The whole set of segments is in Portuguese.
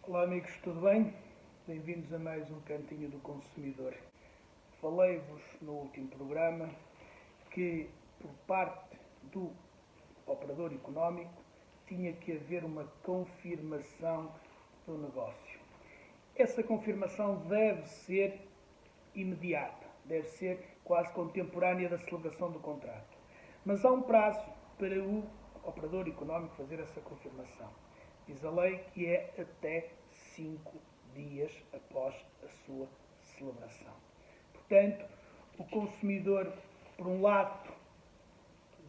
Olá amigos, tudo bem? Bem-vindos a mais um Cantinho do Consumidor. Falei-vos no último programa que por parte do operador económico tinha que haver uma confirmação do negócio. Essa confirmação deve ser imediata, deve ser quase contemporânea da celebração do contrato. Mas há um prazo para o operador económico fazer essa confirmação. Diz a lei que é até 5 dias após a sua celebração. Portanto, o consumidor, por um lado,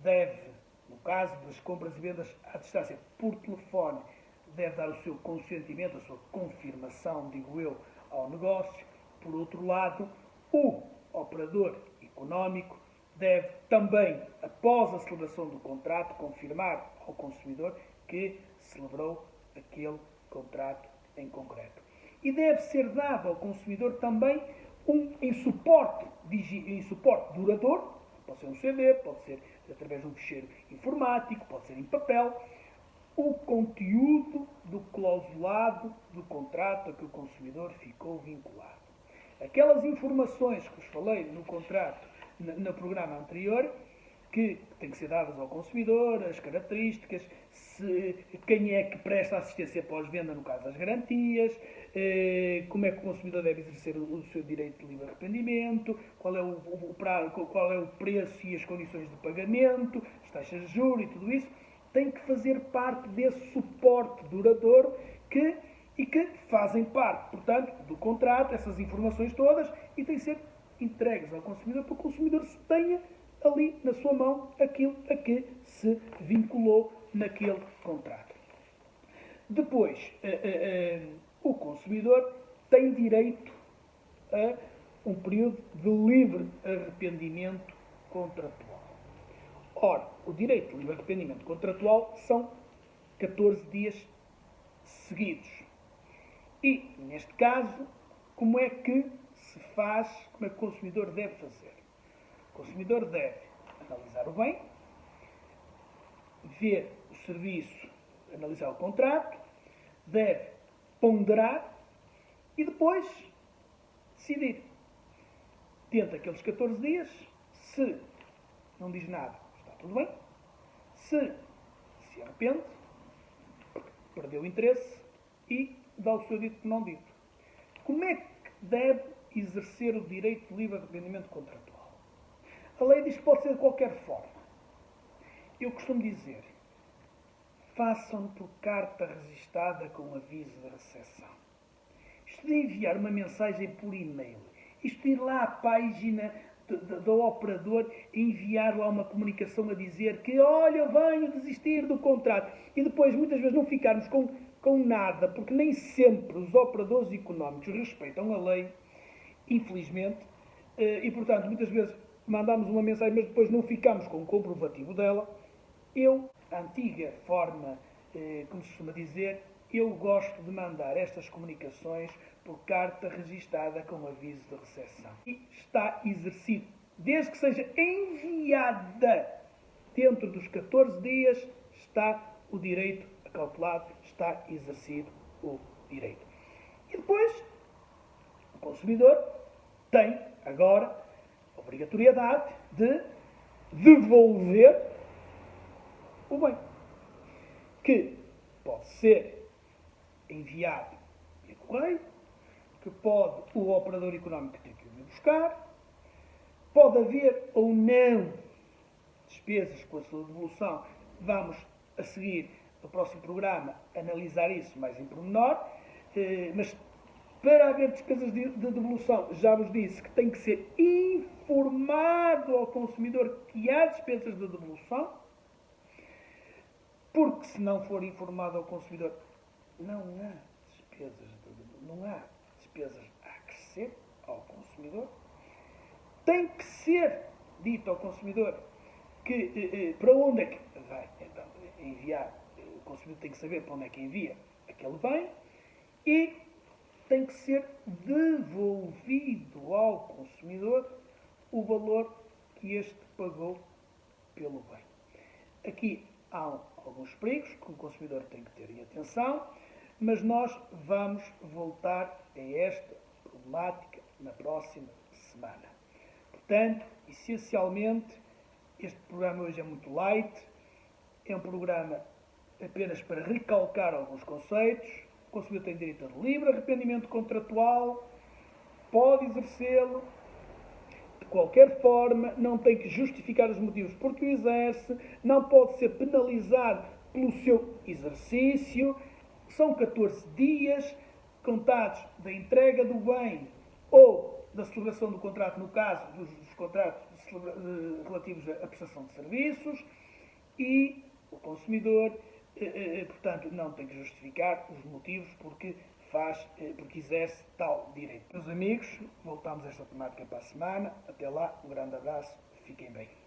deve, no caso das compras e vendas à distância por telefone, deve dar o seu consentimento, a sua confirmação, digo eu, ao negócio. Por outro lado, o operador económico deve também, após a celebração do contrato, confirmar ao consumidor que celebrou aquele contrato em concreto. E deve ser dado ao consumidor também em suporte duradouro, pode ser um CD, pode ser através de um ficheiro informático, pode ser em papel, o conteúdo do clausulado do contrato a que o consumidor ficou vinculado. Aquelas informações que vos falei no contrato, no programa anterior, que têm que ser dadas ao consumidor, as características, quem é que presta assistência pós-venda no caso das garantias, como é que o consumidor deve exercer o seu direito de livre arrependimento, qual é o preço e as condições de pagamento, as taxas de juros e tudo isso, tem que fazer parte desse suporte duradouro que fazem parte, portanto, do contrato, essas informações todas, e têm que ser entregues ao consumidor para que o consumidor se tenha ali na sua mão aquilo a que se vinculou naquele contrato. Depois, o consumidor tem direito a um período de livre arrependimento contratual. Ora, o direito de livre arrependimento contratual são 14 dias seguidos. E, neste caso, como é que se faz, como é que o consumidor deve fazer? O consumidor deve analisar o bem, ver o serviço, analisar o contrato, deve ponderar e depois decidir. Dentro daqueles 14 dias, se não diz nada, está tudo bem. Se arrepende, perdeu o interesse e dá o seu dito por não dito. Como é que deve exercer o direito de livre arrependimento contratual? A lei diz que pode ser de qualquer forma. Eu costumo dizer, façam por carta registada com aviso de recepção. Isto de enviar uma mensagem por e-mail, isto de ir lá à página do operador e enviar lá uma comunicação a dizer que, olha, venho desistir do contrato, e depois muitas vezes não ficarmos com nada, porque nem sempre os operadores económicos respeitam a lei, infelizmente, e portanto muitas vezes mandamos uma mensagem, mas depois não ficamos com o comprovativo dela. A antiga forma, como se costuma dizer, eu gosto de mandar estas comunicações por carta registada com aviso de recepção. E está exercido, desde que seja enviada dentro dos 14 dias, está o direito acautelado, está exercido o direito. E depois, o consumidor tem agora a obrigatoriedade de devolver o bem, que pode ser enviado via correio, que pode o operador económico ter que ir buscar, pode haver ou não despesas com a sua devolução. Vamos a seguir, no próximo programa, analisar isso mais em pormenor, mas para haver despesas de devolução, já vos disse que tem que ser informado ao consumidor que há despesas de devolução, porque se não for informado ao consumidor, não há despesas a acrescer ao consumidor. Tem que ser dito ao consumidor que para onde é que vai então enviar. O consumidor tem que saber para onde é que envia aquele bem e tem que ser devolvido ao consumidor o valor que este pagou pelo bem. Aqui há alguns perigos que o consumidor tem que ter em atenção. mas nós vamos voltar a esta problemática na próxima semana. Portanto, essencialmente, este programa hoje é muito light, é um programa apenas para recalcar alguns conceitos. O consumidor tem direito a livre arrependimento contratual, pode exercê-lo de qualquer forma, não tem que justificar os motivos porque o exerce, não pode ser penalizado pelo seu exercício. São 14 dias contados da entrega do bem ou da celebração do contrato, no caso dos contratos relativos à prestação de serviços, e o consumidor, portanto, não tem que justificar os motivos porque exerce tal direito. Meus amigos, voltamos a esta temática para a semana. Até lá, um grande abraço, fiquem bem.